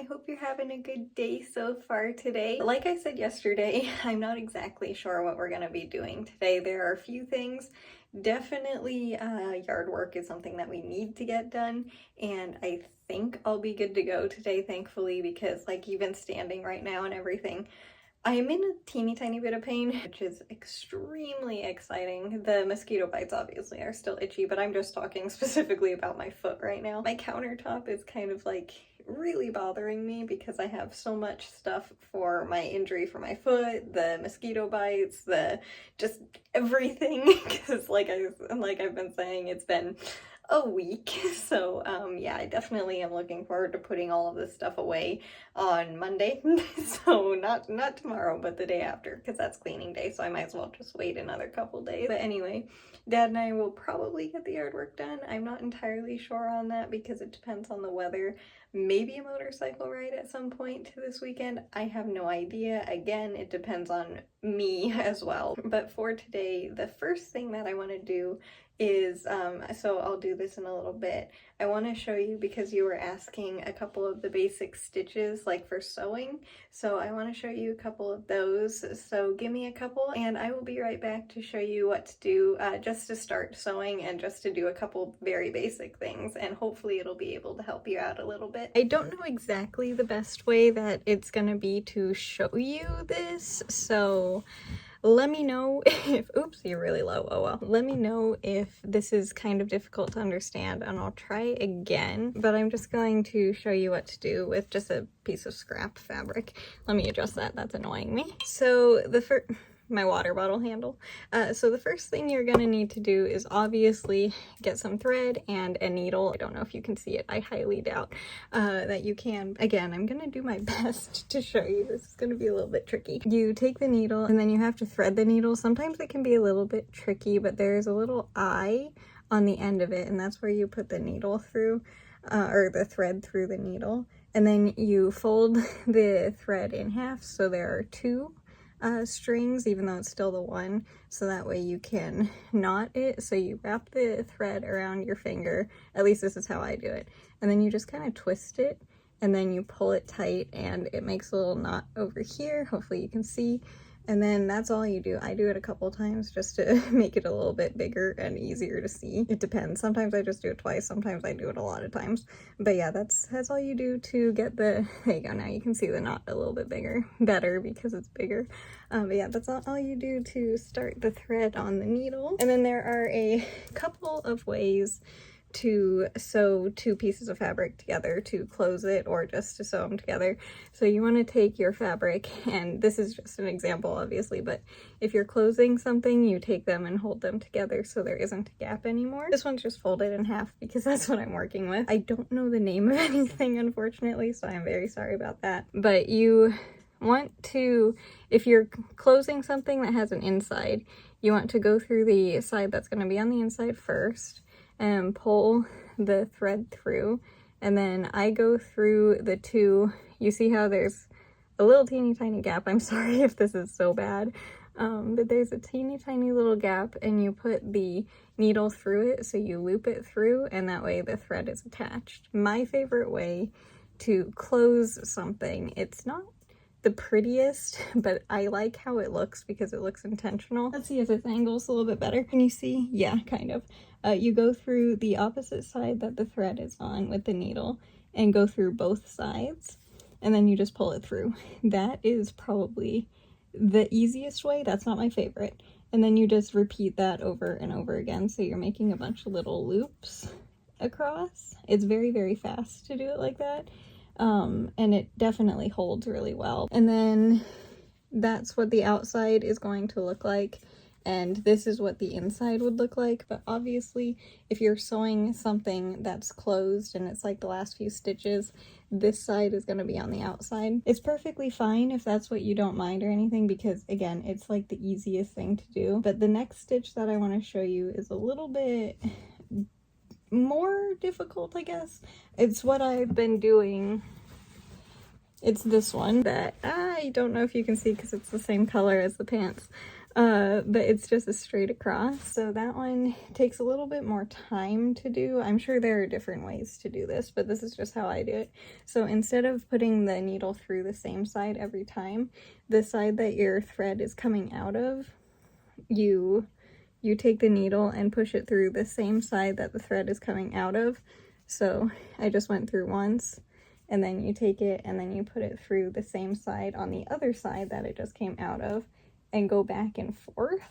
I hope you're having a good day so far today. Like I said yesterday, I'm not exactly sure what we're going to be doing today. There are a few things. Definitely yard work is something that we need to get done, and I think I'll be good to go today, thankfully, because like even standing right now and everything, I'm in a teeny tiny bit of pain, which is extremely exciting. The mosquito bites obviously are still itchy, but I'm just talking specifically about my foot right now. My countertop is kind of like really bothering me because I have so much stuff for my injury for my foot, the mosquito bites, the just everything, because like I've been saying, it's been a week. So yeah, I definitely am looking forward to putting all of this stuff away on Monday. So not tomorrow, but the day after, because that's cleaning day, so I might as well just wait another couple days. But anyway, Dad and I will probably get the yard work done. I'm not entirely sure on that because it depends on the weather. Maybe a motorcycle ride at some point this weekend. I have no idea. Again, it depends on me as well. But for today, the first thing that I want to do is, so I'll do this in a little bit. I want to show you, because you were asking a couple of the basic stitches like for sewing, so I want to show you a couple of those. So give me a couple and I will be right back to show you what to do just to start sewing and just to do a couple very basic things, and hopefully it'll be able to help you out a little bit. I don't know exactly the best way that it's gonna be to show you this, so let me know if, oops, you're really low, oh well. Let me know if this is kind of difficult to understand and I'll try again, but I'm just going to show you what to do with just a piece of scrap fabric. Let me adjust that, that's annoying me. So my water bottle handle. So the first thing you're gonna need to do is obviously get some thread and a needle. I don't know if you can see it. I highly doubt that you can. Again, I'm gonna do my best to show you. This is gonna be a little bit tricky. You take the needle and then you have to thread the needle. Sometimes it can be a little bit tricky, but there's a little eye on the end of it, and that's where you put the needle through, or the thread through the needle. And then you fold the thread in half, so there are two strings, even though it's still the one, so that way you can knot it. So you wrap the thread around your finger, at least this is how I do it, and then you just kind of twist it and then you pull it tight and it makes a little knot over here. Hopefully you can see. And then that's all you do. I do it a couple times just to make it a little bit bigger and easier to see. It depends. Sometimes I just do it twice, sometimes I do it a lot of times. But yeah, that's all you do to get the, there you go, now you can see the knot a little bit better because it's bigger. But yeah, that's all you do to start the thread on the needle. And then there are a couple of ways to sew two pieces of fabric together to close it, or just to sew them together. So you want to take your fabric, and this is just an example obviously, but if you're closing something, you take them and hold them together so there isn't a gap anymore. This one's just folded in half because that's what I'm working with. I don't know the name of anything, unfortunately, so I'm very sorry about that. But you want to, if you're closing something that has an inside, you want to go through the side that's going to be on the inside first and pull the thread through, and then I go through the two. You see how there's a little teeny tiny gap. I'm sorry if this is so bad, but there's a teeny tiny little gap, and you put the needle through it, so you loop it through, and that way the thread is attached. My favorite way to close something, it's not the prettiest, but I like how it looks because it looks intentional. Let's see if this angle's a little bit better. Can you see? Yeah, kind of. You go through the opposite side that the thread is on with the needle and go through both sides, and then you just pull it through. That is probably the easiest way. That's not my favorite. And then you just repeat that over and over again, so you're making a bunch of little loops across. It's very, very fast to do it like that. And it definitely holds really well. And then that's what the outside is going to look like, and this is what the inside would look like. But obviously if you're sewing something that's closed and it's like the last few stitches, this side is going to be on the outside. It's perfectly fine if that's what you don't mind or anything, because again, it's like the easiest thing to do. But the next stitch that I want to show you is a little bit more difficult, I guess. It's what I've been doing. It's this one that I don't know if you can see because it's the same color as the pants, but it's just a straight across. So that one takes a little bit more time to do. I'm sure there are different ways to do this, but this is just how I do it. So instead of putting the needle through the same side every time, the side that your thread is coming out of, you take the needle and push it through the same side that the thread is coming out of. So I just went through once, and then you take it and then you put it through the same side on the other side that it just came out of, and go back and forth.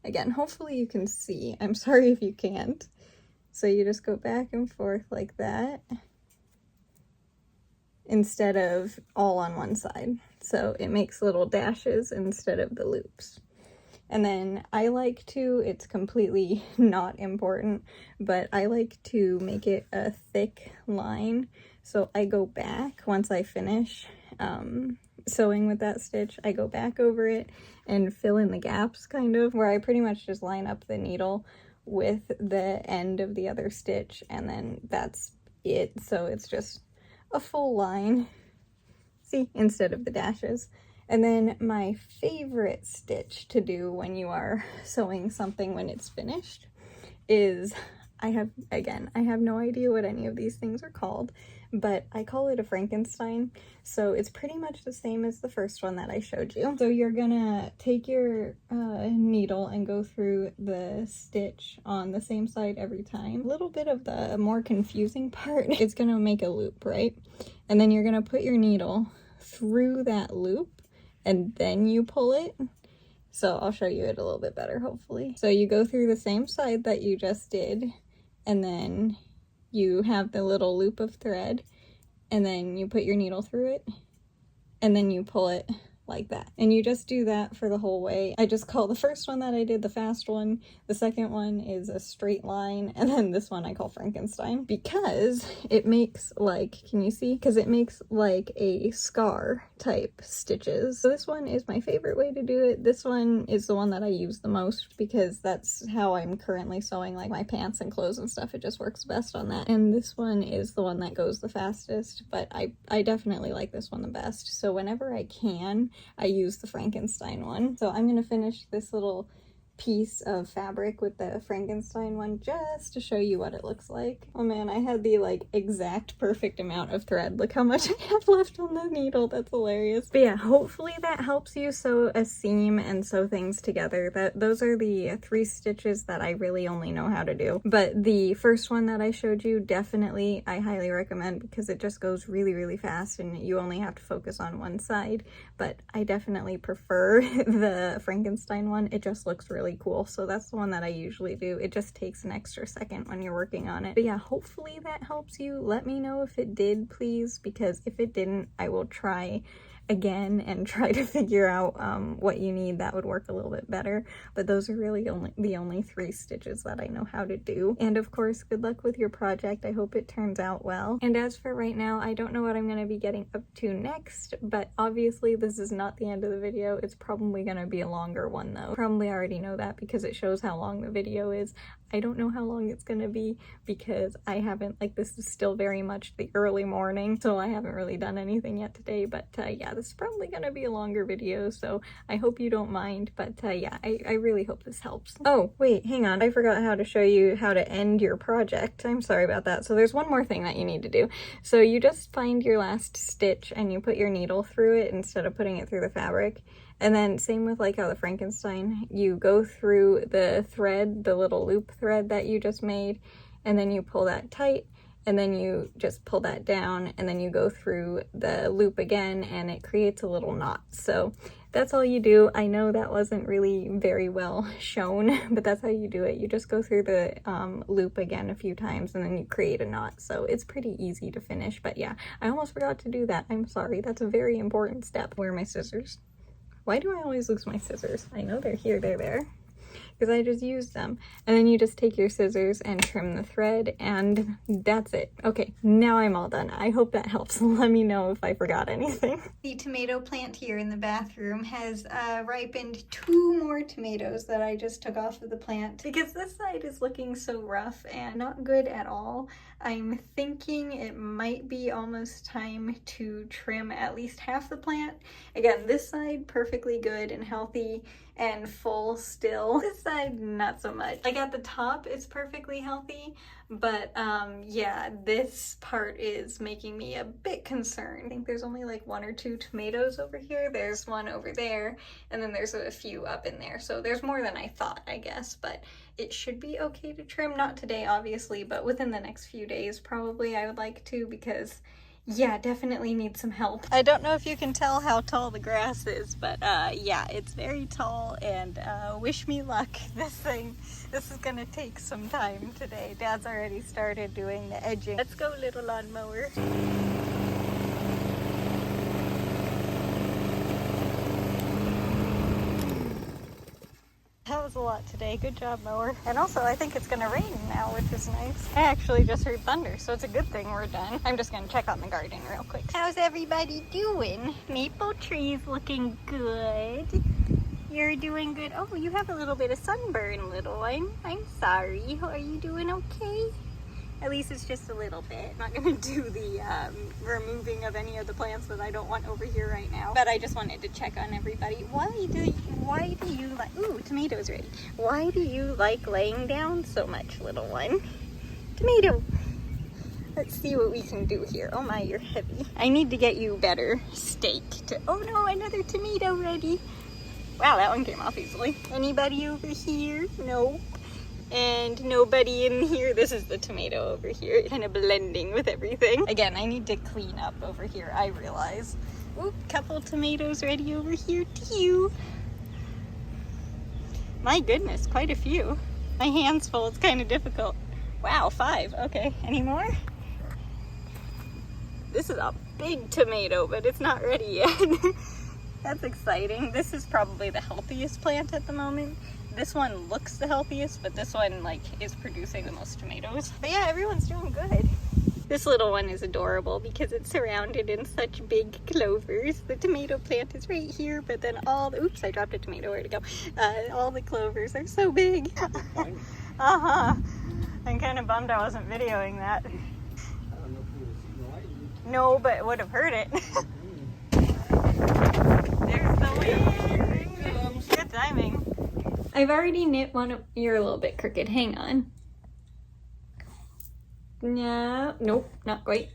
Again, hopefully you can see. I'm sorry if you can't. So you just go back and forth like that instead of all on one side. So it makes little dashes instead of the loops. And then I like to, it's completely not important, but I like to make it a thick line. So I go back once I finish sewing with that stitch. I go back over it and fill in the gaps, kind of, where I pretty much just line up the needle with the end of the other stitch, and then that's it. So it's just a full line, see, instead of the dashes. And then my favorite stitch to do when you are sewing something when it's finished is, I have no idea what any of these things are called, but I call it a Frankenstein. So it's pretty much the same as the first one that I showed you. So you're gonna take your needle and go through the stitch on the same side every time. A little bit of the more confusing part, it's gonna make a loop, right? And then you're gonna put your needle through that loop, and then you pull it. So I'll show you it a little bit better, hopefully. So you go through the same side that you just did, and then you have the little loop of thread, and then you put your needle through it, and then you pull it like that. And you just do that for the whole way. I just call the first one that I did the fast one, the second one is a straight line, and then this one I call Frankenstein, because it makes like, can you see? Because it makes like a scar type stitches. So this one is my favorite way to do it. This one is the one that I use the most because that's how I'm currently sewing like my pants and clothes and stuff. It just works best on that. And this one is the one that goes the fastest, but I definitely like this one the best. So whenever I can, I use the Frankenstein one. So I'm gonna finish this little piece of fabric with the Frankenstein one just to show you what it looks like. Oh man, I had the like exact perfect amount of thread. Look how much I have left on the needle. That's hilarious. But yeah, hopefully that helps you sew a seam and sew things together. Those are the 3 stitches that I really only know how to do. But the first one that I showed you, definitely I highly recommend, because it just goes really, really fast and you only have to focus on one side. But I definitely prefer the Frankenstein one. It just looks really cool. So that's the one that I usually do. It just takes an extra second when you're working on it. But yeah, hopefully that helps you. Let me know if it did, please, because if it didn't, I will try again and try to figure out what you need that would work a little bit better. But those are really the only 3 stitches that I know how to do. And of course, good luck with your project. I hope it turns out well. And as for right now, I don't know what I'm going to be getting up to next, but obviously this is not the end of the video. It's probably going to be a longer one though. Probably already know that because it shows how long the video is. I don't know how long it's gonna be because I haven't, like, this is still very much the early morning, so I haven't really done anything yet today, but yeah, this is probably gonna be a longer video, so I hope you don't mind, but yeah, I really hope this helps. Oh, wait, hang on, I forgot how to show you how to end your project. I'm sorry about that. So there's one more thing that you need to do. So you just find your last stitch and you put your needle through it instead of putting it through the fabric. And then same with like how the Frankenstein, you go through the thread, the little loop thread that you just made, and then you pull that tight, and then you just pull that down, and then you go through the loop again, and it creates a little knot. So that's all you do. I know that wasn't really very well shown, but that's how you do it. You just go through the loop again a few times, and then you create a knot. So it's pretty easy to finish, but yeah, I almost forgot to do that. I'm sorry. That's a very important step. Where are my scissors? Why do I always lose my scissors? I know they're here, they're there. because I just used them. And then you just take your scissors and trim the thread, and that's it. Okay, now I'm all done. I hope that helps. Let me know if I forgot anything. The tomato plant here in the bathroom has ripened 2 more tomatoes that I just took off of the plant because this side is looking so rough and not good at all. I'm thinking it might be almost time to trim at least half the plant. Again, this side perfectly good and healthy and full still. This side, not so much. Like at the top, it's perfectly healthy, but yeah, this part is making me a bit concerned. I think there's only like 1 or 2 tomatoes over here. There's one over there, and then there's a few up in there. So there's more than I thought, I guess, but it should be okay to trim. Not today, obviously, but within the next few days, probably I would like to, because yeah, definitely need some help. I don't know if you can tell how tall the grass is, but yeah, it's very tall, and wish me luck. This is gonna take some time today. Dad's already started doing the edging. Let's go, little lawnmower. That was a lot today. Good job, mower. And also, I think it's gonna rain now, which is nice. I actually just heard thunder, so it's a good thing we're done. I'm just gonna check on the garden real quick. How's everybody doing? Maple tree's looking good. You're doing good. Oh, you have a little bit of sunburn, little one. I'm sorry. Are you doing okay? At least it's just a little bit. I'm not gonna do the removing of any of the plants that I don't want over here right now. But I just wanted to check on everybody. Why do you like, ooh, tomatoes ready. Why do you like laying down so much, little one? Tomato. Let's see what we can do here. Oh my, you're heavy. I need to get you better steak to, oh no, another tomato ready. Wow, that one came off easily. Anybody over here? No. And nobody in here. This is the tomato over here, kind of blending with everything. Again, I need to clean up over here, I realize. Oop, couple tomatoes ready over here too. My goodness, quite a few. My hand's full, it's kind of difficult. Wow, 5, okay. Any more? This is a big tomato, but it's not ready yet. That's exciting. This is probably the healthiest plant at the moment. This one looks the healthiest, but this one like is producing the most tomatoes. But yeah, everyone's doing good. This little one is adorable because it's surrounded in such big clovers. The tomato plant is right here, but then all the, oops, I dropped a tomato, where'd it go? All the clovers are so big. Uh-huh. I'm kind of bummed I wasn't videoing that. I don't know if it was no, but it would have heard it. There's the wind. Good timing. I've already knit one of, you're a little bit crooked, hang on. No, nope, not quite.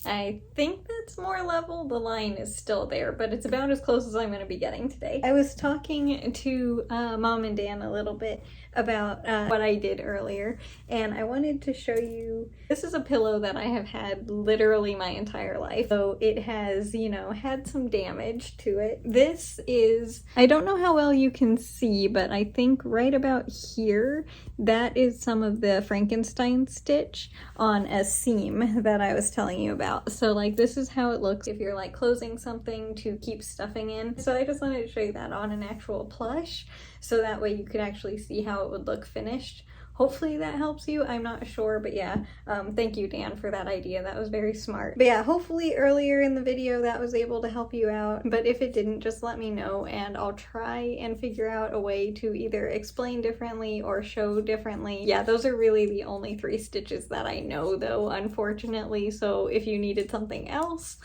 I think that's more level. The line is still there, but it's about as close as I'm going to be getting today. I was talking to Mom and Dan a little bit about what I did earlier, and I wanted to show you, this is a pillow that I have had literally my entire life. So it has, you know, had some damage to it. This is, I don't know how well you can see, but I think right about here, that is some of the Frankenstein stitch on a seam that I was telling you about. So like this is how it looks if you're like closing something to keep stuffing in. So I just wanted to show you that on an actual plush, so that way you could actually see how it would look finished. Hopefully that helps you. I'm not sure, but yeah, thank you, Dan, for that idea. That was very smart. But yeah, hopefully earlier in the video that was able to help you out. But if it didn't, just let me know and I'll try and figure out a way to either explain differently or show differently. Yeah, those are really the only 3 stitches that I know though, unfortunately. So if you needed something else,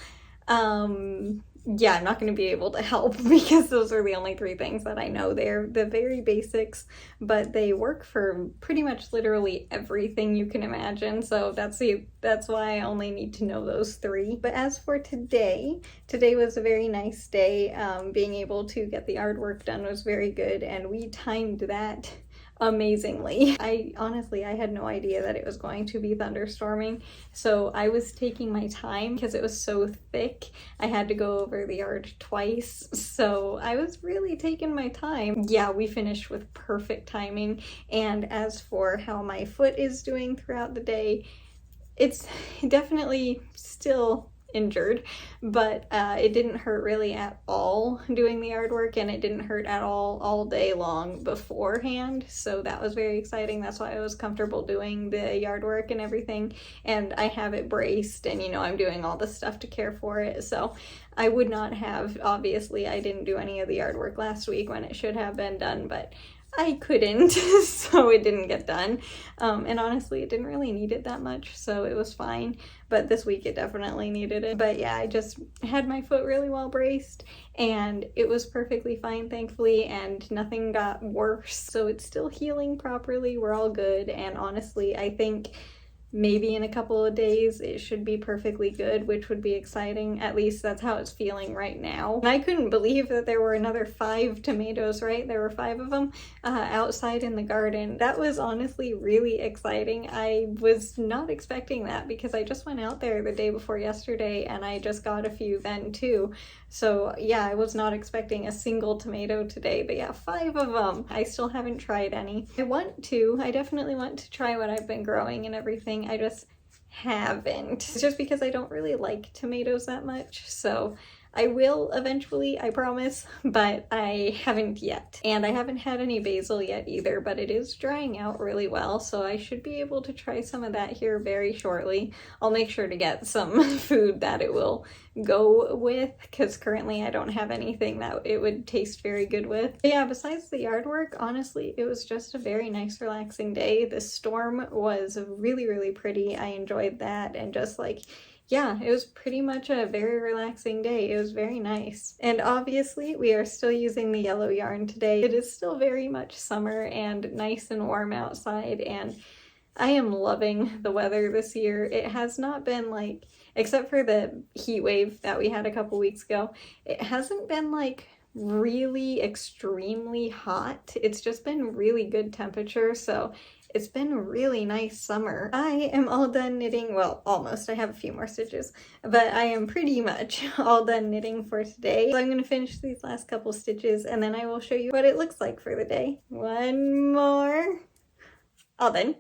yeah, I'm not going to be able to help because those are the only 3 things that I know. They're the very basics, but they work for pretty much literally everything you can imagine. So that's why I only need to know those 3. But as for today was a very nice day. Being able to get the artwork done was very good, and we timed that amazingly. I had no idea that it was going to be thunderstorming, so I was taking my time because it was so thick. I had to go over the art twice, so I was really taking my time. Yeah, we finished with perfect timing. And as for how my foot is doing throughout the day, it's definitely still injured, but it didn't hurt really at all doing the yard work, and it didn't hurt at all day long beforehand, so that was very exciting. That's why I was comfortable doing the yard work and everything, and I have it braced, and you know, I'm doing all the stuff to care for it, so I would not have, obviously I didn't do any of the yard work last week when it should have been done, but I couldn't, so it didn't get done. And honestly, it didn't really need it that much, so it was fine. But this week it definitely needed it. But yeah, I just had my foot really well braced, and it was perfectly fine, thankfully, and nothing got worse. So it's still healing properly. We're all good. And honestly, I think maybe in a couple of days it should be perfectly good, which would be exciting. At least that's how it's feeling right now. And I couldn't believe that there were another 5 tomatoes, right? There were 5 of them outside in the garden. That was honestly really exciting. I was not expecting that because I just went out there the day before yesterday and I just got a few then too. So yeah, I was not expecting a single tomato today, but yeah, 5 of them. I still haven't tried any. I definitely want to try what I've been growing and everything. I just haven't. It's just because I don't really like tomatoes that much, so I will eventually, I promise, but I haven't yet. And I haven't had any basil yet either, but it is drying out really well, so I should be able to try some of that here very shortly. I'll make sure to get some food that it will go with, because currently I don't have anything that it would taste very good with. But yeah, besides the yard work, honestly, it was just a very nice, relaxing day. The storm was really, really pretty. I enjoyed that, and just like, yeah, it was pretty much a very relaxing day. It was very nice. And obviously we are still using the yellow yarn today. It is still very much summer and nice and warm outside, and I am loving the weather this year. It has not been like, except for the heat wave that we had a couple weeks ago, it hasn't been like really extremely hot. It's just been really good temperature, so it's been a really nice summer. I am all done knitting, well, almost. I have a few more stitches, but I am pretty much all done knitting for today. So I'm going to finish these last couple stitches, and then I will show you what it looks like for the day. One more. All done.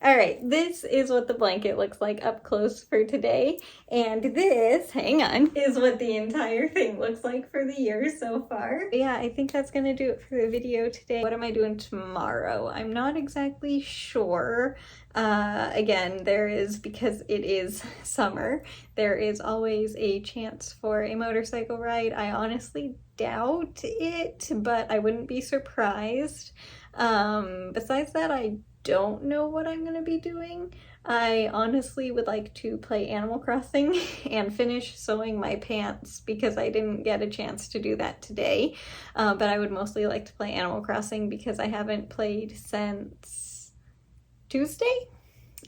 Alright, this is what the blanket looks like up close for today, and this, hang on, is what the entire thing looks like for the year so far. Yeah, I think that's gonna do it for the video today. What am I doing tomorrow? I'm not exactly sure. Again, because it is summer, there is always a chance for a motorcycle ride. I honestly doubt it, but I wouldn't be surprised. Besides that, I don't know what I'm going to be doing. I honestly would like to play Animal Crossing and finish sewing my pants because I didn't get a chance to do that today. But I would mostly like to play Animal Crossing because I haven't played since Tuesday?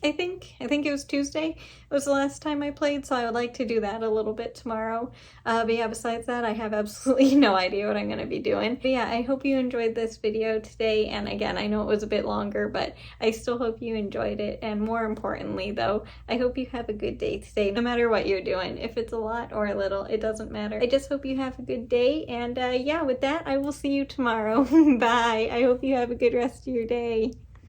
I think it was Tuesday. It was the last time I played, so I would like to do that a little bit tomorrow. But yeah, besides that, I have absolutely no idea what I'm going to be doing. But yeah, I hope you enjoyed this video today. And again, I know it was a bit longer, but I still hope you enjoyed it. And more importantly, though, I hope you have a good day today, no matter what you're doing. If it's a lot or a little, it doesn't matter. I just hope you have a good day. And yeah, with that, I will see you tomorrow. Bye. I hope you have a good rest of your day.